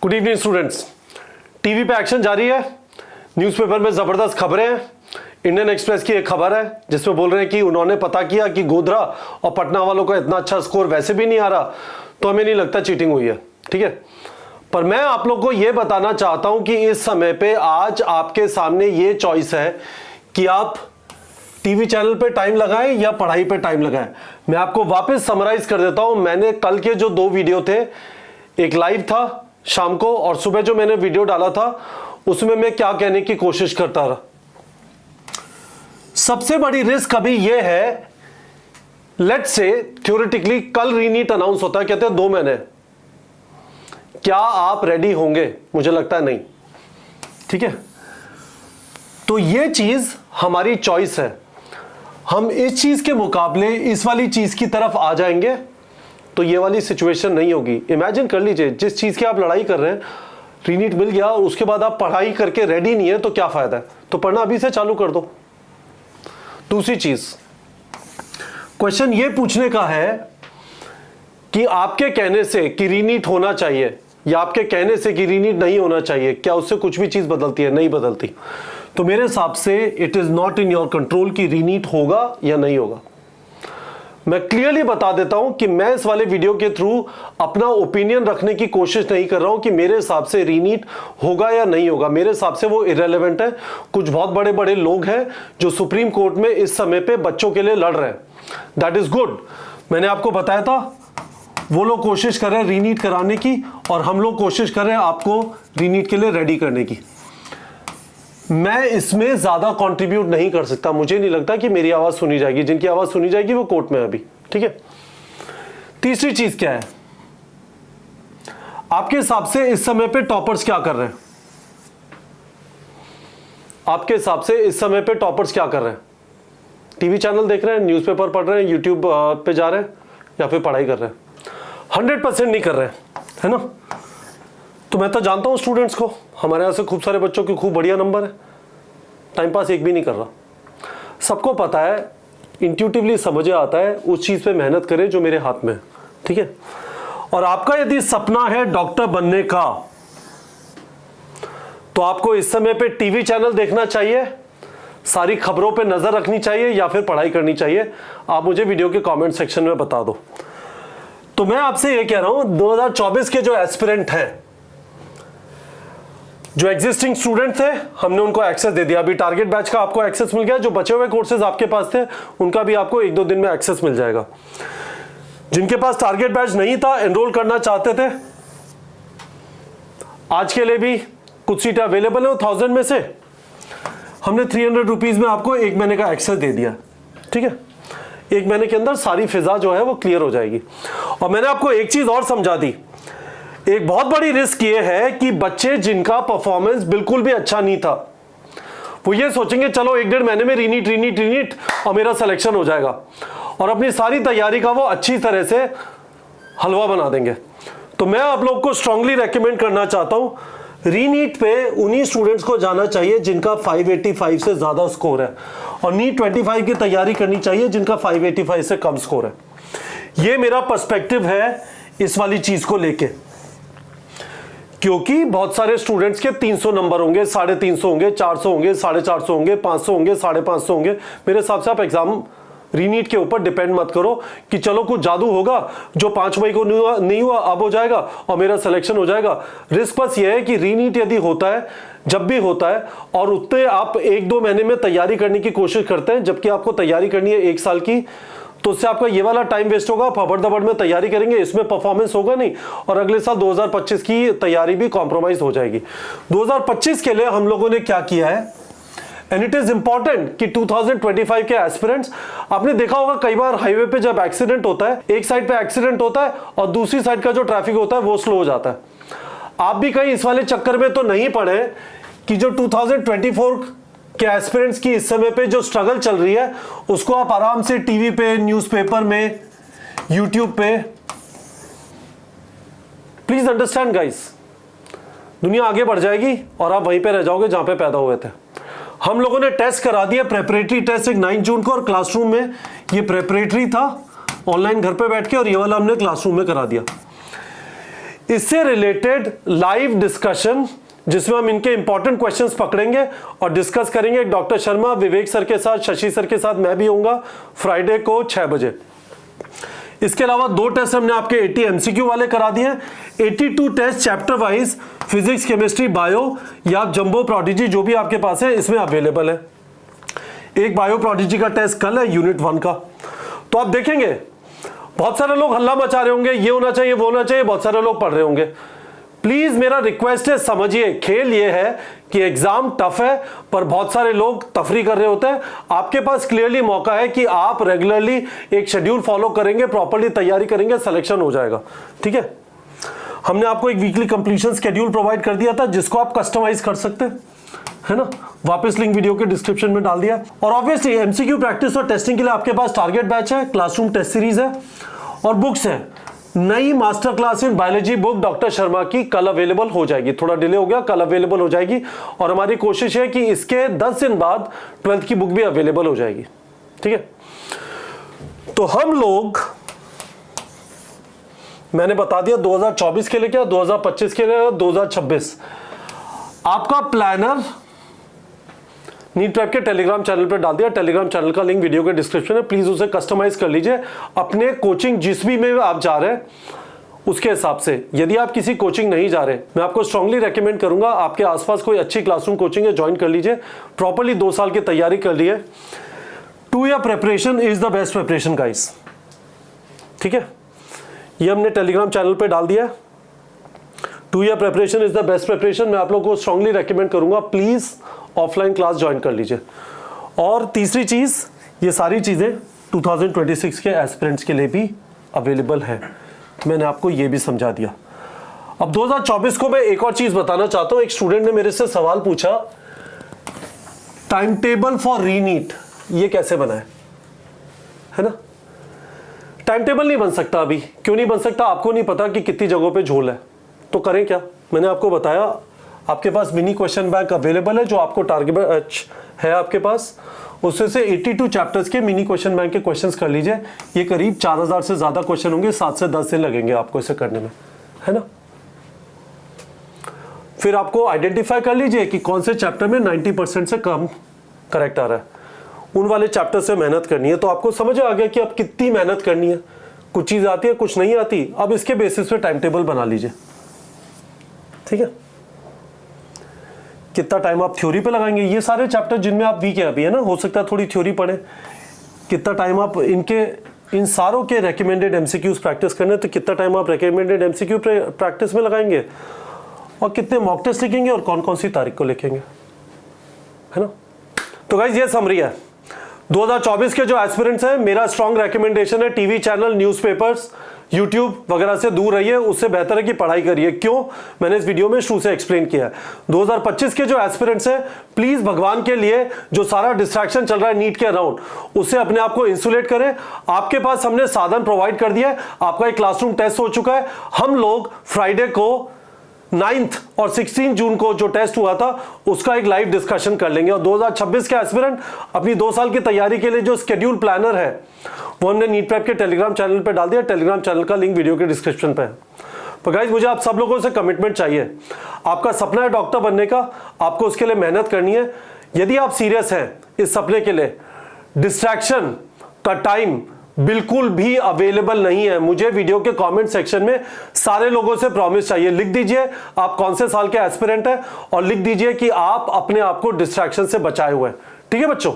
Good evening students. TV पे action जारी है, न्यूज़पेपर में ज़बरदस्त खबरें हैं। इंडियन एक्सप्रेस की एक खबर है जिसमें बोल रहे हैं कि उन्होंने पता किया कि गोधरा और पटना वालों का इतना अच्छा स्कोर वैसे भी नहीं आ रहा, तो हमें नहीं लगता चीटिंग हुई है। ठीक है, पर मैं आप लोग को यह बताना चाहता हूं कि इस समय पे आज आपके सामने ये चॉइस है कि आप टीवी चैनल पे टाइम लगाएं या पढ़ाई पे टाइम लगाएं। मैं आपको वापस समराइज कर देता हूं। मैंने कल के जो 2 वीडियो थे, एक लाइव था शाम को और सुबह जो मैंने वीडियो डाला था, उसमें मैं क्या कहने की कोशिश करता रहा। सबसे बड़ी रिस्क अभी यह है, लेट्स से थ्योरेटिकली कल रीनीट अनाउंस होता है, कहते हैं 2 महीने, क्या आप रेडी होंगे? मुझे लगता है नहीं। ठीक है, तो यह चीज हमारी चॉइस है। हम इस चीज के मुकाबले इस वाली चीज की तरफ आ जाएंगे तो ये वाली सिचुएशन नहीं होगी। इमेजिन कर लीजिए, जिस चीज की आप लड़ाई कर रहे हैं, रीनीट मिल गया, उसके बाद आप पढ़ाई करके रेडी नहीं है तो क्या फायदा है? तो पढ़ना अभी से चालू कर दो। दूसरी चीज, क्वेश्चन ये पूछने का है कि आपके कहने से कि रीनीट होना चाहिए या आपके कहने से कि रीनीट नहीं होना चाहिए, क्या उससे कुछ भी चीज बदलती है? नहीं बदलती। तो मेरे हिसाब से it is not in your control कि रीनीट होगा या नहीं होगा। मैं क्लियरली बता देता हूं कि मैं इस वाले वीडियो के थ्रू अपना ओपिनियन रखने की कोशिश नहीं कर रहा हूं कि मेरे हिसाब से रीनीट होगा या नहीं होगा। मेरे हिसाब से वो इररिलेवेंट है। कुछ बहुत बड़े बड़े लोग हैं जो सुप्रीम कोर्ट में इस समय पे बच्चों के लिए लड़ रहे हैं, दैट इज गुड। मैंने आपको बताया था, वो लोग कोशिश कर रहे हैं रीनीट कराने की और हम लोग कोशिश कर रहे हैं आपको रीनीट के लिए रेडी करने की। मैं इसमें ज्यादा कंट्रीब्यूट नहीं कर सकता। मुझे नहीं लगता कि मेरी आवाज सुनी जाएगी। जिनकी आवाज सुनी जाएगी वो कोर्ट में है अभी। ठीक है, तीसरी चीज क्या है, आपके हिसाब से इस समय पे टॉपर्स क्या कर रहे हैं? आपके हिसाब से इस समय पे टॉपर्स क्या कर रहे हैं? टीवी चैनल देख रहे हैं, न्यूज़पेपर पढ़ रहे हैं, यूट्यूब पे जा रहे हैं या फिर पढ़ाई कर रहे हैं? 100% नहीं कर रहे हैं, है ना? तो मैं तो जानता हूं स्टूडेंट्स को, हमारे यहां से खूब सारे बच्चों के खूब बढ़िया नंबर है, टाइम पास एक भी नहीं कर रहा। सबको पता है, इंट्यूटिवली समझ आता है, उस चीज पे मेहनत करें जो मेरे हाथ में है। ठीक है, और आपका यदि सपना है डॉक्टर बनने का, तो आपको इस समय पे टीवी चैनल देखना चाहिए, सारी खबरों पे नजर रखनी चाहिए या फिर पढ़ाई करनी चाहिए? आप मुझे वीडियो के कमेंट सेक्शन में बता दो। तो मैं आपसे ये कह रहा हूं, 2024 के जो एस्पिरेंट हैं, जो एग्जिस्टिंग स्टूडेंट थे, हमने उनको एक्सेस दे दिया। अभी टारगेट बैच का आपको एक्सेस मिल गया। जो बचे हुए कोर्सेज आपके पास थे उनका भी आपको 1-2 दिन में एक्सेस मिल जाएगा। जिनके पास टारगेट बैच नहीं था, एनरोल करना चाहते थे, आज के लिए भी कुछ सीटें अवेलेबल है। 1000 में से हमने 300 रुपीज में आपको 1 महीने का एक्सेस दे दिया। ठीक है, 1 महीने के अंदर सारी फिजा जो है वो क्लियर हो जाएगी। और मैंने आपको एक चीज और समझा दी। एक बहुत बड़ी रिस्क ये है कि बच्चे जिनका परफॉर्मेंस बिल्कुल भी अच्छा नहीं था, वो ये सोचेंगे चलो 1-1.5 महीने में रीनीट और मेरा सिलेक्शन हो जाएगा, और अपनी सारी तैयारी का वो अच्छी तरह से हलवा बना देंगे। तो मैं आप लोग को स्ट्रांगली रेकमेंड करना चाहता हूं, रीनीट पे उन्हीं स्टूडेंट्स को जाना चाहिए जिनका 585 से ज्यादा स्कोर है, और नीट 25 की तैयारी करनी चाहिए जिनका 585 से कम स्कोर है। ये मेरा पर्सपेक्टिव है इस वाली चीज को लेके, क्योंकि बहुत सारे स्टूडेंट्स के 300 नंबर होंगे, 350 होंगे, 400 होंगे, 450 होंगे, 500 होंगे, 550 होंगे। मेरे हिसाब से आप एग्जाम रीनीट के ऊपर डिपेंड मत करो कि चलो कुछ जादू होगा, जो 5 मई को नहीं हुआ अब हो जाएगा और मेरा सिलेक्शन हो जाएगा। रिस्क बस ये है कि रीनीट यदि होता है, जब भी होता है, और उतने आप 1-2 महीने में तैयारी करने की कोशिश करते हैं, जबकि आपको तैयारी करनी है 1 साल की, तो उससे आपका ये वाला टाइम वेस्ट होगा। फबड़ दबड़ में तैयारी करेंगे, इसमें परफॉर्मेंस होगा नहीं, और अगले साल 2025 की तैयारी भी कॉम्प्रोमाइज हो जाएगी। 2025 के लिए हम लोगों ने क्या किया है, एंड इट इज इंपॉर्टेंट कि 2025 के एस्पिरेंट्स, आपने देखा होगा कई बार हाईवे पे जब एक्सीडेंट होता है, एक साइड पे एक्सीडेंट होता है और दूसरी साइड का जो ट्रैफिक होता है वो स्लो हो जाता है। आप भी कहीं इस वाले चक्कर में तो नहीं पड़े कि जो 2024 के एस्पिरेंट्स की इस समय पे जो स्ट्रगल चल रही है, उसको आप आराम से टीवी पे, न्यूज़पेपर में, यूट्यूब पे, प्लीज अंडरस्टैंड गाइस, दुनिया आगे बढ़ जाएगी और आप वहीं पे रह जाओगे जहां पे पैदा हुए थे। हम लोगों ने टेस्ट करा दिया, प्रेपरेटरी टेस्ट, एक 9 जून को, और क्लासरूम में ये प्रेपरेटरी था, ऑनलाइन घर पे बैठ के, और ये वाला हमने क्लासरूम में करा दिया। इससे रिलेटेड लाइव डिस्कशन जिसमें हम इनके इंपॉर्टेंट क्वेश्चंस पकड़ेंगे और डिस्कस करेंगे। डॉक्टर शर्मा, विवेक सर के साथ, शशि सर के साथ मैं भी होऊंगा फ्राइडे को 6 बजे। इसके अलावा 2 टेस्ट हमने आपके 80 एमसीक्यू वाले करा दिए हैं। 82 test chapter wise physics, chemistry, bio या जंबो प्रोडिजी जो भी आपके पास है इसमें अवेलेबल है। एक बायो प्रोडिजी का टेस्ट कल है यूनिट 1 का। तो आप देखेंगे बहुत सारे लोग हल्ला मचा रहे होंगे, ये होना चाहिए वो होना चाहिए, बहुत सारे लोग पढ़ रहे होंगे। प्लीज मेरा रिक्वेस्ट है, समझिए खेल ये है कि एग्जाम टफ है पर बहुत सारे लोग तफरी कर रहे होते हैं। आपके पास क्लियरली मौका है कि आप रेगुलरली एक शेड्यूल फॉलो करेंगे, प्रॉपर्ली तैयारी करेंगे, सिलेक्शन हो जाएगा। ठीक है, हमने आपको एक वीकली कंप्लीशन शेड्यूल प्रोवाइड कर दिया था जिसको आप कस्टमाइज कर सकते हैं, है ना। वापस लिंक वीडियो के डिस्क्रिप्शन में डाल दिया। और ऑब्वियसली एमसीक्यू प्रैक्टिस और टेस्टिंग के लिए आपके पास टारगेट बैच है, क्लासरूम टेस्ट सीरीज है और बुक्स है। नई master class in biology book doctor Sharma की कल अवेलेबल हो जाएगी, थोड़ा डिले हो गया, कल अवेलेबल हो जाएगी। और हमारी कोशिश है कि इसके 10 दिन बाद 12th की बुक भी अवेलेबल हो जाएगी। ठीक है, तो हम लोग, मैंने बता दिया 2024 के लिए क्या, 2025 के लिए, 2026 आपका प्लानर नीट प्रेप के टेलीग्राम चैनल पे डाल दिया। टेलीग्राम चैनल का लिंक वीडियो के डिस्क्रिप्शन है, प्लीज उसे कस्टमाइज कर लीजिए अपने कोचिंग जिस भी में आप जा रहे हैं उसके हिसाब से। यदि आप किसी कोचिंग नहीं जा रहे, मैं आपको स्ट्रांगली रेकमेंड करूंगा आपके आसपास कोई अच्छी क्लासरूम कोचिंग है, ज्वाइन कर लीजिए। प्रॉपर्ली 2 साल की तैयारी कर लीजिए। 2 year preparation is the best preparation guys. ठीक है, ये हमने टेलीग्राम चैनल पे डाल दिया। 2 year preparation is the best preparation. मैं आप लोगों को स्ट्रांगली रेकमेंड करूंगा प्लीज ऑफलाइन क्लास ज्वाइन कर लीजिए। और तीसरी चीज, ये सारी चीजें 2026 के एस्पिरेंट्स के लिए भी अवेलेबल है, मैंने आपको ये भी समझा दिया। अब 2024 को मैं एक और चीज बताना चाहता हूं। एक स्टूडेंट ने मेरे से सवाल पूछा, टाइम टेबल फॉर रीनीट ये कैसे बनाए, है ना। टाइम टेबल नहीं बन सकता अभी। क्यों नहीं बन सकता? आपको नहीं पता कि कितनी जगहों पे झोल है, तो करें क्या। मैंने आपको बताया आपके पास मिनी क्वेश्चन बैंक अवेलेबल है जो आपको टारगेट है आपके पास, उससे से 82 चैप्टर्स के मिनी क्वेश्चन बैंक के क्वेश्चंस कर लीजिए। ये करीब 4000 से ज्यादा क्वेश्चन होंगे, 7 से 10 दिन लगेंगे आपको इसे करने में, है ना। फिर आपको आइडेंटिफाई कर लीजिए कि कौन से चैप्टर में 90% से कम करेक्ट आ रहा है, उन वाले चैप्टर से मेहनत करनी है। तो आपको समझ आ गया कि अब कितनी मेहनत करनी है। कुछ चीज आती है, कुछ नहीं आती। अब इसके बेसिस पे टाइम टेबल बना लीजिए। ठीक है, कितना टाइम आप थ्योरी पे लगाएंगे, ये सारे चैप्टर जिनमें आप वीक है अभी, है ना, हो सकता है थोड़ी थ्योरी पढ़े। कितना टाइम आप इन सारों के रेकमेंडेड एमसीक्यूज प्रैक्टिस करने, तो कितना टाइम आप रेकमेंडेड एमसीक्यू प्रैक्टिस में लगाएंगे और कितने मॉक टेस्ट लिखेंगे और कौन कौन सी तारीख को लिखेंगे, है ना। तो गाइस ये समरी है 2024 के जो एस्पिरेंट्स हैं। मेरा स्ट्रॉन्ग रेकमेंडेशन है टीवी चैनल, न्यूज़पेपर्स, यूट्यूब वगैरह से दूर रहिए। उससे बेहतर है कि पढ़ाई करिए। क्यों? मैंने इस वीडियो में शुरू से एक्सप्लेन किया है। 2025 के जो एस्पिरेंट्स हैं, प्लीज भगवान के लिए जो सारा डिस्ट्रैक्शन चल रहा है नीट के अराउंड, उससे अपने आप को इंसुलेट करें। आपके पास हमने साधन प्रोवाइड कर दिया है। आपका एक क्लासरूम टेस्ट हो चुका है। हम लोग फ्राइडे को 9 और 16 जून को जो टेस्ट हुआ था उसका एक लाइव डिस्कशन कर लेंगे। और 2026 के एस्पिरेंट अपनी 2 साल की तैयारी के लिए जो शेड्यूल प्लानर है वो हमने नीट प्रेप के टेलीग्राम चैनल पे डाल दिया। टेलीग्राम चैनल का लिंक वीडियो के डिस्क्रिप्शन पे है। तो गाइस मुझे आप सब लोगों से कमिटमेंट चाहिए। आपका सपना है डॉक्टर बनने का, आपको उसके लिए मेहनत करनी है। यदि आप सीरियस हैं इस सपने के लिए, डिस्ट्रैक्शन का टाइम बिल्कुल भी अवेलेबल नहीं है। मुझे वीडियो के कमेंट सेक्शन में सारे लोगों से प्रॉमिस चाहिए। लिख दीजिए आप कौन से साल के एस्पिरेंट हैं और लिख दीजिए कि आप अपने आप को डिस्ट्रैक्शन से बचाए हुए हैं। ठीक है बच्चों।